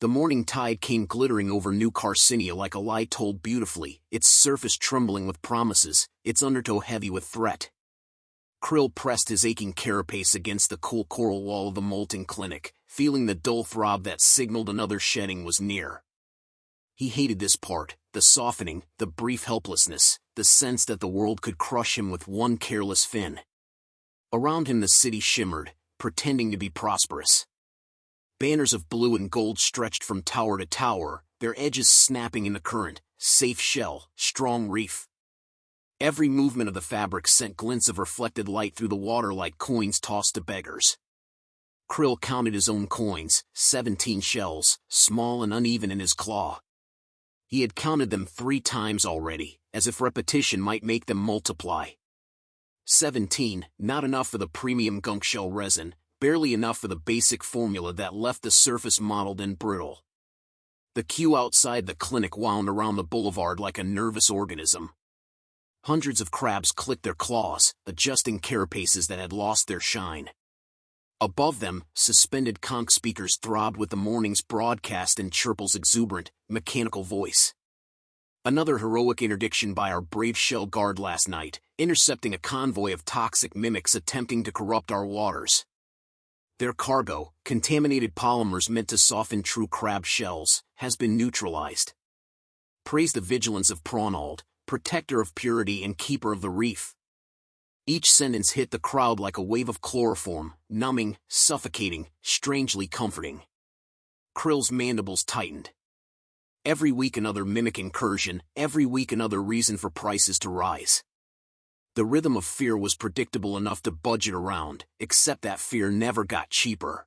The morning tide came glittering over New Carcinia like a lie told beautifully, its surface trembling with promises, its undertow heavy with threat. Krill pressed his aching carapace against the cool coral wall of the molting clinic, feeling the dull throb that signaled another shedding was near. He hated this part, the softening, the brief helplessness, the sense that the world could crush him with one careless fin. Around him the city shimmered, pretending to be prosperous. Banners of blue and gold stretched from tower to tower, their edges snapping in the current, safe shell, strong reef. Every movement of the fabric sent glints of reflected light through the water like coins tossed to beggars. Krill counted his own coins, 17 shells, small and uneven in his claw. He had counted them 3 times already, as if repetition might make them multiply. 17, not enough for the premium Gunk-Shell Resin, barely enough for the basic formula that left the surface mottled and brittle. The queue outside the clinic wound around the boulevard like a nervous organism. Hundreds of crabs clicked their claws, adjusting carapaces that had lost their shine. Above them, suspended conch speakers throbbed with the morning's broadcast and Chirple's exuberant, mechanical voice. Another heroic interdiction by our brave shell guard last night, intercepting a convoy of toxic mimics attempting to corrupt our waters. Their cargo, contaminated polymers meant to soften true crab shells, has been neutralized. Praise the vigilance of Prawnald, protector of purity and keeper of the reef. Each sentence hit the crowd like a wave of chloroform, numbing, suffocating, strangely comforting. Krill's mandibles tightened. Every week another mimic incursion, every week another reason for prices to rise. The rhythm of fear was predictable enough to budget around, except that fear never got cheaper.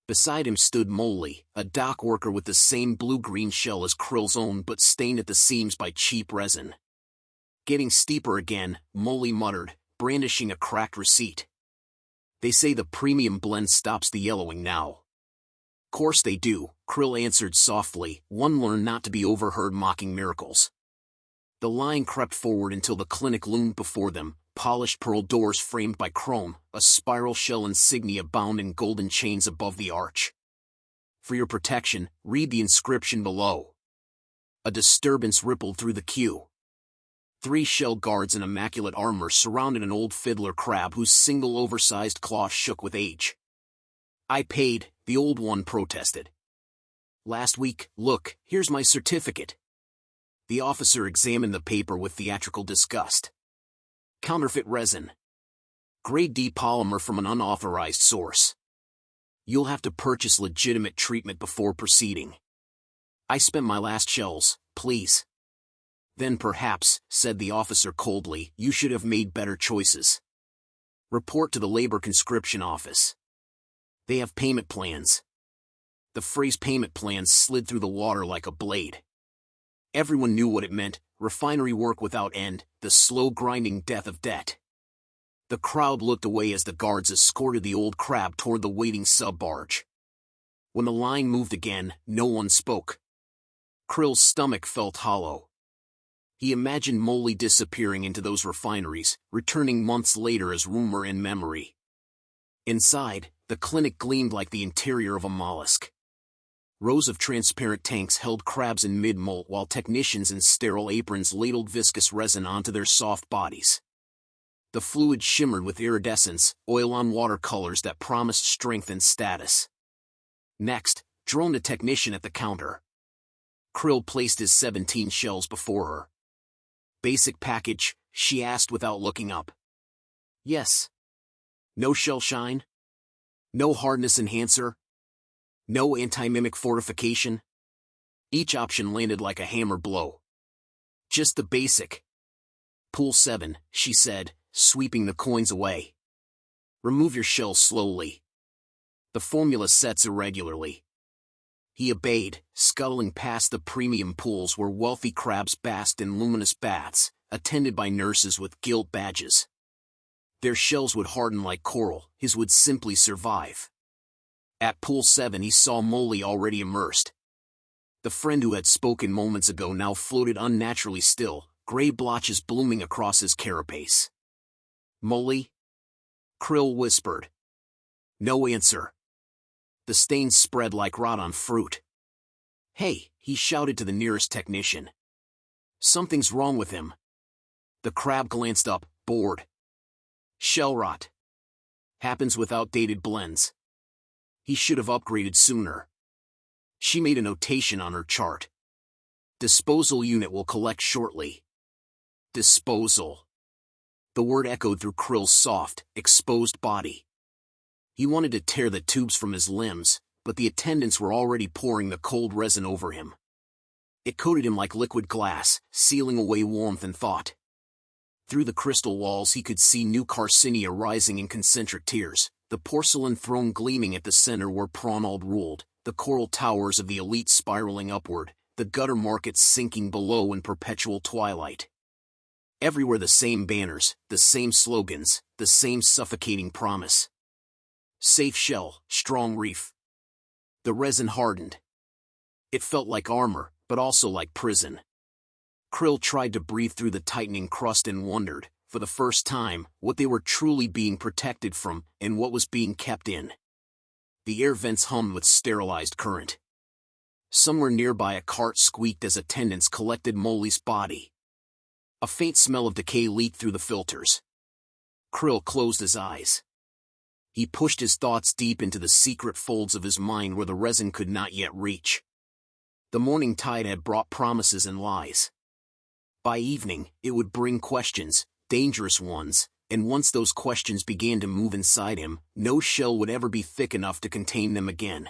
Beside him stood Molly, a dock worker with the same blue-green shell as Krill's own but stained at the seams by cheap resin. Getting steeper again, Molly muttered, brandishing a cracked receipt. They say the premium blend stops the yellowing now. Course they do, Krill answered softly, one learned not to be overheard mocking miracles. The line crept forward until the clinic loomed before them, polished pearl doors framed by chrome, a spiral shell insignia bound in golden chains above the arch. For your protection, read the inscription below. A disturbance rippled through the queue. 3 shell guards in immaculate armor surrounded an old fiddler crab whose single oversized claw shook with age. I paid, the old one protested. Last week, look, here's my certificate. The officer examined the paper with theatrical disgust. Counterfeit resin. Grade D polymer from an unauthorized source. You'll have to purchase legitimate treatment before proceeding. I spent my last shells, please. Then perhaps, said the officer coldly, you should have made better choices. Report to the labor conscription office. They have payment plans. The phrase payment plans slid through the water like a blade. Everyone knew what it meant, refinery work without end, the slow grinding death of debt. The crowd looked away as the guards escorted the old crab toward the waiting sub-barge. When the line moved again, no one spoke. Krill's stomach felt hollow. He imagined Molly disappearing into those refineries, returning months later as rumor and memory. Inside, the clinic gleamed like the interior of a mollusk. Rows of transparent tanks held crabs in mid-molt while technicians in sterile aprons ladled viscous resin onto their soft bodies. The fluid shimmered with iridescence, oil-on-water colors that promised strength and status. Next, droned a technician at the counter. Krill placed his 17 shells before her. Basic package, she asked without looking up. Yes. No shell shine? No hardness enhancer? No anti-mimic fortification? Each option landed like a hammer blow. Just the basic. Pool 7, she said, sweeping the coins away. Remove your shell slowly. The formula sets irregularly. He obeyed, scuttling past the premium pools where wealthy crabs basked in luminous baths, attended by nurses with gilt badges. Their shells would harden like coral, his would simply survive. At Pool 7 he saw Molly already immersed. The friend who had spoken moments ago now floated unnaturally still, gray blotches blooming across his carapace. Molly? Krill whispered. No answer. The stains spread like rot on fruit. "Hey," he shouted to the nearest technician. "Something's wrong with him." The crab glanced up, bored. "Shell rot. Happens with outdated blends. He should have upgraded sooner." She made a notation on her chart. "Disposal unit will collect shortly." Disposal. The word echoed through Krill's soft, exposed body. He wanted to tear the tubes from his limbs, but the attendants were already pouring the cold resin over him. It coated him like liquid glass, sealing away warmth and thought. Through the crystal walls he could see New Carcinia rising in concentric tiers, the porcelain throne gleaming at the center where Prawnald ruled, the coral towers of the elite spiraling upward, the gutter markets sinking below in perpetual twilight. Everywhere the same banners, the same slogans, the same suffocating promise. Safe shell, strong reef. The resin hardened. It felt like armor, but also like prison. Krill tried to breathe through the tightening crust and wondered, for the first time, what they were truly being protected from, and what was being kept in. The air vents hummed with sterilized current. Somewhere nearby a cart squeaked as attendants collected Molly's body. A faint smell of decay leaked through the filters. Krill closed his eyes. He pushed his thoughts deep into the secret folds of his mind where the resin could not yet reach. The morning tide had brought promises and lies. By evening, it would bring questions, dangerous ones, and once those questions began to move inside him, no shell would ever be thick enough to contain them again.